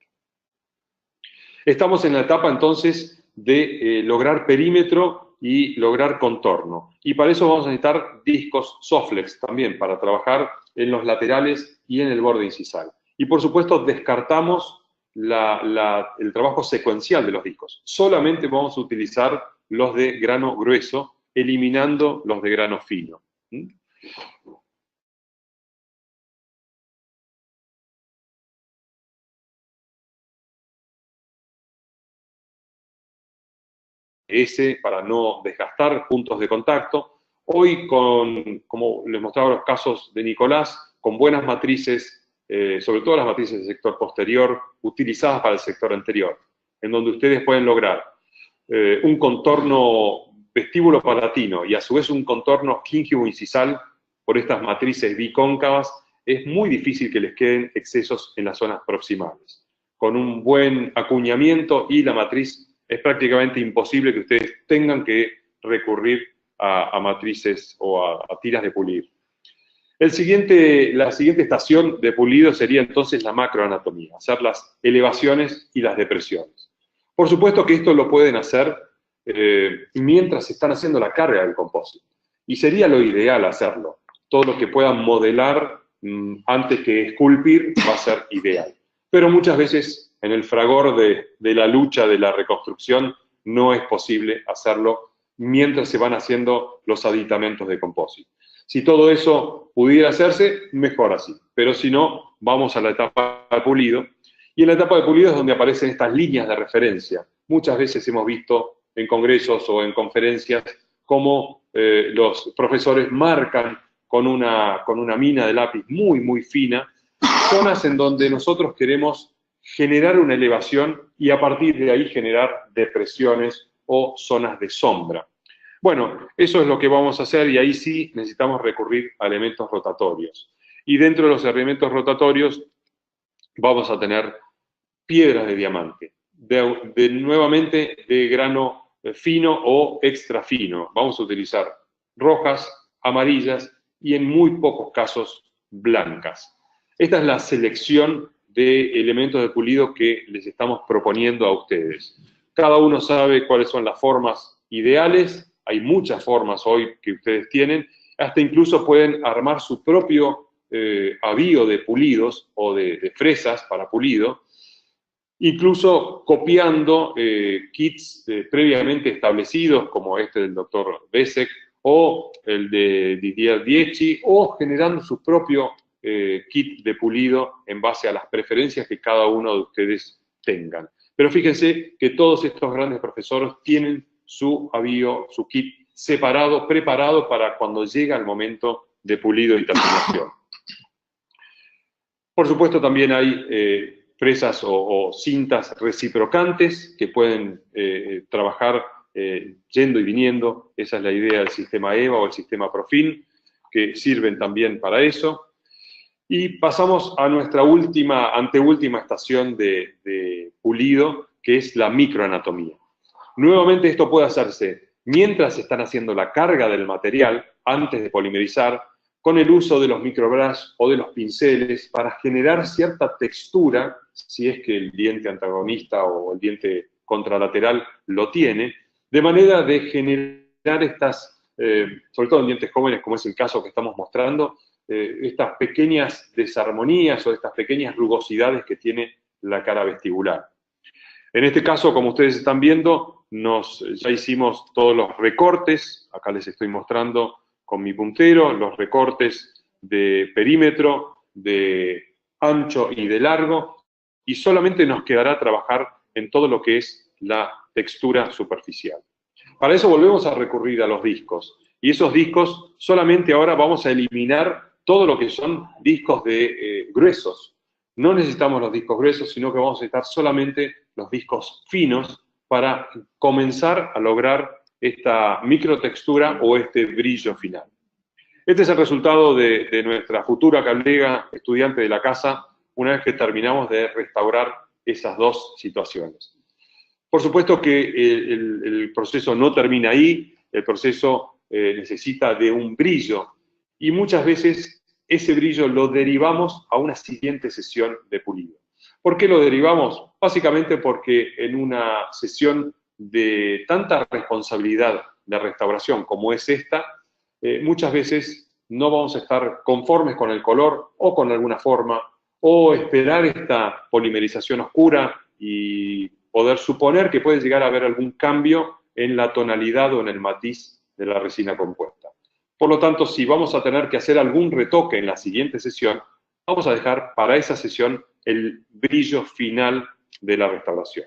Estamos en la etapa entonces de lograr perímetro y lograr contorno. Y para eso vamos a necesitar discos Soflex también, para trabajar en los laterales y en el borde incisal. Y por supuesto descartamos el trabajo secuencial de los discos. Solamente vamos a utilizar los de grano grueso, eliminando los de grano fino. Para no desgastar puntos de contacto. Hoy, como les mostraba los casos de Nicolás, con buenas matrices, sobre todo las matrices del sector posterior, utilizadas para el sector anterior, en donde ustedes pueden lograr un contorno vestíbulo palatino y a su vez un contorno gíngivo incisal por estas matrices bicóncavas, es muy difícil que les queden excesos en las zonas proximales. Con un buen acuñamiento y la matriz es prácticamente imposible que ustedes tengan que recurrir a matrices o a tiras de pulir. La siguiente estación de pulido sería entonces la macroanatomía, hacer las elevaciones y las depresiones. Por supuesto que esto lo pueden hacer mientras están haciendo la carga del compósito, y sería lo ideal hacerlo. Todo lo que puedan modelar antes que esculpir va a ser ideal. Pero muchas veces en el fragor de la lucha de la reconstrucción no es posible hacerlo mientras se van haciendo los aditamentos de compósito. Si todo eso pudiera hacerse, mejor así. Pero si no, vamos a la etapa de pulido. Y en la etapa de pulido es donde aparecen estas líneas de referencia. Muchas veces hemos visto en congresos o en conferencias cómo los profesores marcan con una mina de lápiz muy, muy fina zonas en donde nosotros queremos generar una elevación y a partir de ahí generar depresiones o zonas de sombra. Bueno, eso es lo que vamos a hacer y ahí sí necesitamos recurrir a elementos rotatorios. Y dentro de los elementos rotatorios vamos a tener piedras de diamante, nuevamente de grano fino o extra fino. Vamos a utilizar rojas, amarillas y en muy pocos casos blancas. Esta es la selección de elementos de pulido que les estamos proponiendo a ustedes. Cada uno sabe cuáles son las formas ideales, hay muchas formas hoy que ustedes tienen, hasta incluso pueden armar su propio avío de pulidos o de fresas para pulido, incluso copiando kits previamente establecidos, como este del Dr. Besek o el de Didier Dietschi, o generando su propio kit de pulido en base a las preferencias que cada uno de ustedes tengan. Pero fíjense que todos estos grandes profesores tienen su avío, su kit separado, preparado para cuando llega el momento de pulido y terminación. Por supuesto, también hay fresas o cintas reciprocantes que pueden trabajar yendo y viniendo. Esa es la idea del sistema EVA o el sistema Profin, que sirven también para eso. Y pasamos a nuestra anteúltima estación de pulido, que es la microanatomía. Nuevamente esto puede hacerse mientras están haciendo la carga del material, antes de polimerizar, con el uso de los microbrush o de los pinceles para generar cierta textura, si es que el diente antagonista o el diente contralateral lo tiene, de manera de generar estas, sobre todo en dientes jóvenes, como es el caso que estamos mostrando, estas pequeñas desarmonías o estas pequeñas rugosidades que tiene la cara vestibular. En este caso, como ustedes están viendo, ya hicimos todos los recortes, acá les estoy mostrando con mi puntero, los recortes de perímetro, de ancho y de largo, y solamente nos quedará trabajar en todo lo que es la textura superficial. Para eso volvemos a recurrir a los discos, y esos discos solamente ahora vamos a eliminar todo lo que son discos gruesos. No necesitamos los discos gruesos, sino que vamos a necesitar solamente los discos finos para comenzar a lograr esta microtextura o este brillo final. Este es el resultado de nuestra futura colega estudiante de la casa, una vez que terminamos de restaurar esas dos situaciones. Por supuesto que el proceso no termina ahí, el proceso necesita de un brillo, y muchas veces ese brillo lo derivamos a una siguiente sesión de pulido. ¿Por qué lo derivamos? Básicamente porque en una sesión de tanta responsabilidad de restauración como es esta, muchas veces no vamos a estar conformes con el color o con alguna forma, o esperar esta polimerización oscura y poder suponer que puede llegar a haber algún cambio en la tonalidad o en el matiz de la resina compuesta. Por lo tanto, si vamos a tener que hacer algún retoque en la siguiente sesión, vamos a dejar para esa sesión el brillo final de la restauración.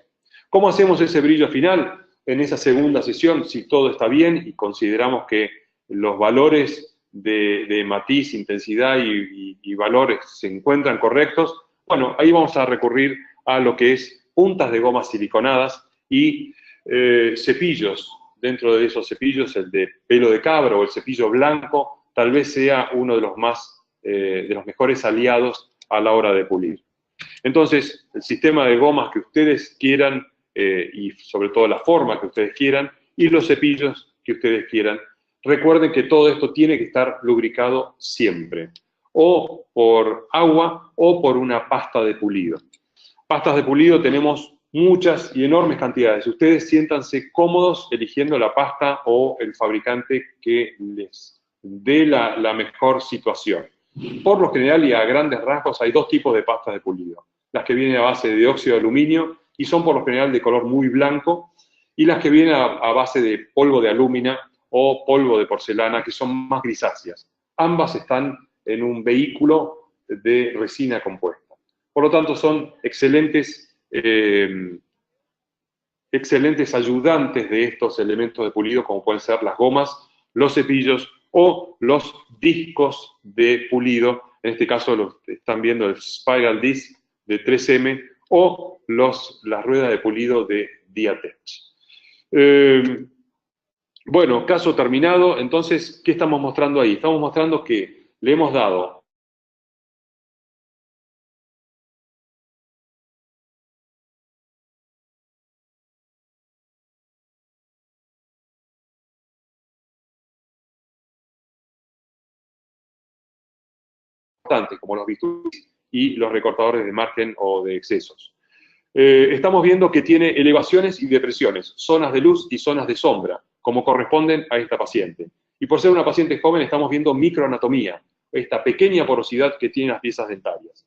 ¿Cómo hacemos ese brillo final? En esa segunda sesión, si todo está bien y consideramos que los valores de matiz, intensidad y valores se encuentran correctos, bueno, ahí vamos a recurrir a lo que es puntas de gomas siliconadas y cepillos. Dentro de esos cepillos, el de pelo de cabra o el cepillo blanco, tal vez sea uno de los mejores aliados a la hora de pulir. Entonces, el sistema de gomas que ustedes quieran y sobre todo la forma que ustedes quieran y los cepillos que ustedes quieran. Recuerden que todo esto tiene que estar lubricado siempre, o por agua o por una pasta de pulido. Pastas de pulido tenemos muchas y enormes cantidades. Ustedes siéntanse cómodos eligiendo la pasta o el fabricante que les dé la mejor situación. Por lo general y a grandes rasgos hay dos tipos de pastas de pulido. Las que vienen a base de óxido de aluminio y son por lo general de color muy blanco, y las que vienen a base de polvo de alúmina o polvo de porcelana, que son más grisáceas. Ambas están en un vehículo de resina compuesta. Por lo tanto, son excelentes ayudantes de estos elementos de pulido, como pueden ser las gomas, los cepillos o los discos de pulido. En este caso lo están viendo el Spiral Disc de 3M o las ruedas de pulido de Diatech. Bueno, caso terminado. Entonces, ¿qué estamos mostrando ahí? Estamos mostrando que le hemos dado importantes, como los bisturíes y los recortadores de margen o de excesos. Estamos viendo que tiene elevaciones y depresiones, zonas de luz y zonas de sombra, como corresponden a esta paciente. Y por ser una paciente joven, estamos viendo microanatomía, esta pequeña porosidad que tienen las piezas dentarias.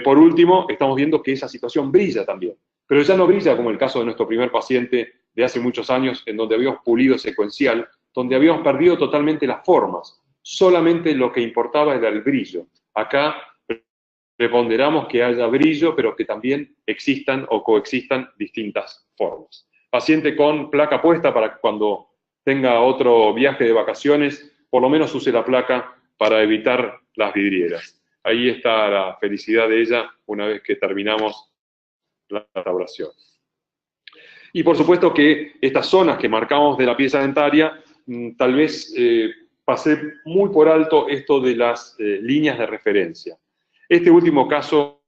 Por último, estamos viendo que esa situación brilla también, pero ya no brilla como el caso de nuestro primer paciente de hace muchos años, en donde habíamos pulido secuencial, donde habíamos perdido totalmente las formas. Solamente lo que importaba era el brillo. Acá preponderamos que haya brillo, pero que también existan o coexistan distintas formas. Paciente con placa puesta para que cuando tenga otro viaje de vacaciones, por lo menos use la placa para evitar las vidrieras. Ahí está la felicidad de ella una vez que terminamos la restauración. Y por supuesto que estas zonas que marcamos de la pieza dentaria, tal vez pasé muy por alto esto de las líneas de referencia. Este último caso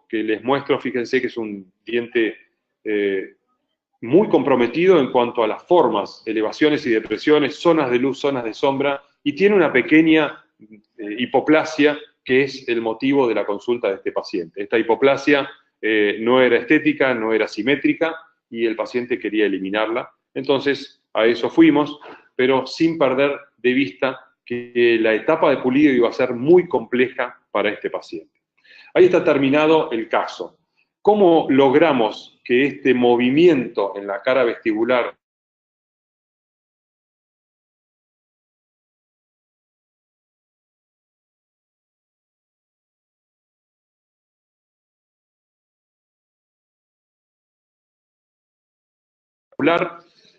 que les muestro, fíjense que es un diente muy comprometido en cuanto a las formas, elevaciones y depresiones, zonas de luz, zonas de sombra, y tiene una pequeña hipoplasia que es el motivo de la consulta de este paciente. Esta hipoplasia no era estética, no era simétrica, y el paciente quería eliminarla. Entonces, a eso fuimos, pero sin perder de vista que la etapa de pulido iba a ser muy compleja para este paciente. Ahí está terminado el caso. ¿Cómo logramos que este movimiento en la cara vestibular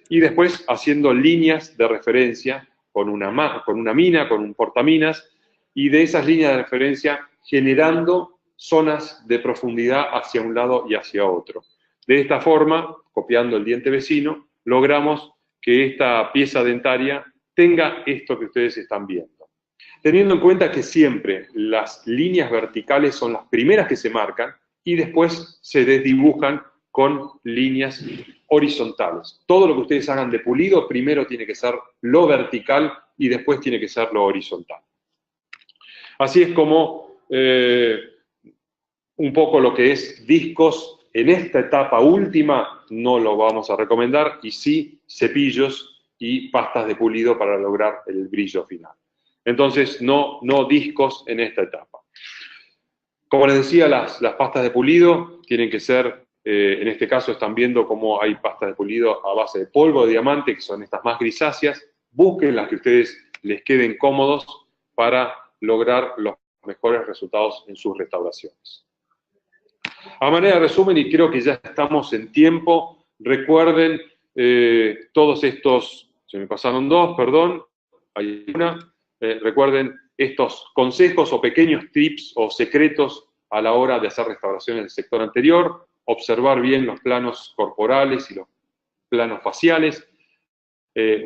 y después haciendo líneas de referencia con una mina, con un portaminas, y de esas líneas de referencia generando zonas de profundidad hacia un lado y hacia otro? De esta forma, copiando el diente vecino, logramos que esta pieza dentaria tenga esto que ustedes están viendo. Teniendo en cuenta que siempre las líneas verticales son las primeras que se marcan y después se desdibujan con líneas horizontales. Todo lo que ustedes hagan de pulido, primero tiene que ser lo vertical y después tiene que ser lo horizontal. Así es como un poco lo que es discos en esta etapa última no lo vamos a recomendar, y sí cepillos y pastas de pulido para lograr el brillo final. Entonces, no discos en esta etapa. Como les decía, las pastas de pulido tienen que ser, en este caso están viendo cómo hay pastas de pulido a base de polvo de diamante, que son estas más grisáceas. Busquen las que a ustedes les queden cómodos para lograr los mejores resultados en sus restauraciones. A manera de resumen, y creo que ya estamos en tiempo, recuerden todos estos, se me pasaron dos, perdón, hay una, recuerden estos consejos o pequeños tips o secretos a la hora de hacer restauraciones del sector anterior, observar bien los planos corporales y los planos faciales,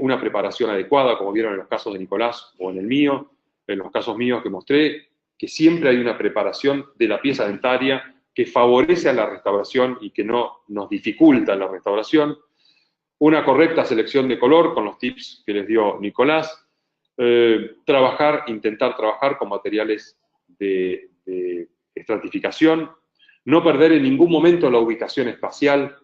una preparación adecuada, como vieron en los casos de Nicolás o en el mío, en los casos míos que mostré, que siempre hay una preparación de la pieza dentaria que favorece a la restauración y que no nos dificulta la restauración, una correcta selección de color con los tips que les dio Nicolás, intentar trabajar con materiales de estratificación, no perder en ningún momento la ubicación espacial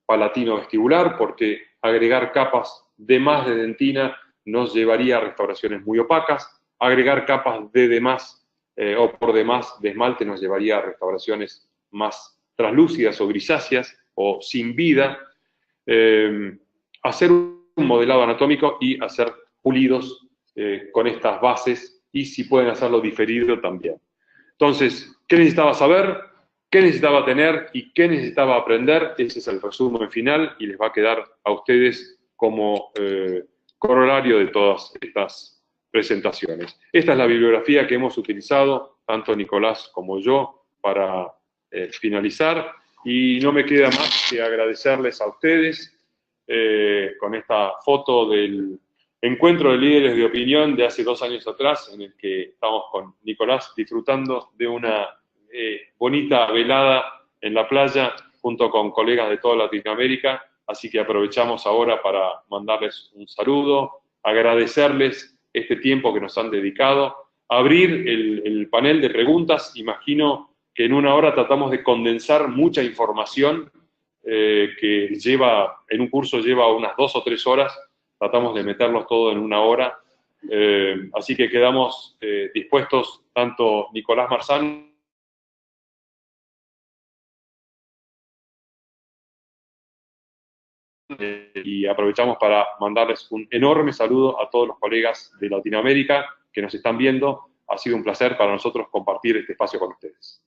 palatino-vestibular, porque agregar capas de más de dentina nos llevaría a restauraciones muy opacas, agregar capas de demás o por demás de esmalte nos llevaría a restauraciones más translúcidas o grisáceas o sin vida, hacer un modelado anatómico y hacer pulidos con estas bases, y si pueden hacerlo diferido también. Entonces, ¿qué necesitaba saber? ¿Qué necesitaba tener? ¿Y qué necesitaba aprender? Ese es el resumen final y les va a quedar a ustedes como corolario de todas estas presentaciones. Esta es la bibliografía que hemos utilizado, tanto Nicolás como yo, para finalizar, y no me queda más que agradecerles a ustedes con esta foto del encuentro de líderes de opinión de hace 2 años atrás, en el que estamos con Nicolás disfrutando de una bonita velada en la playa junto con colegas de toda Latinoamérica, así que aprovechamos ahora para mandarles un saludo, agradecerles este tiempo que nos han dedicado, abrir el panel de preguntas. Imagino que en una hora tratamos de condensar mucha información que lleva, en un curso lleva unas 2 o 3 horas, tratamos de meterlos todo en una hora. Así que quedamos dispuestos, tanto Nicolás Marzán y aprovechamos para mandarles un enorme saludo a todos los colegas de Latinoamérica que nos están viendo. Ha sido un placer para nosotros compartir este espacio con ustedes.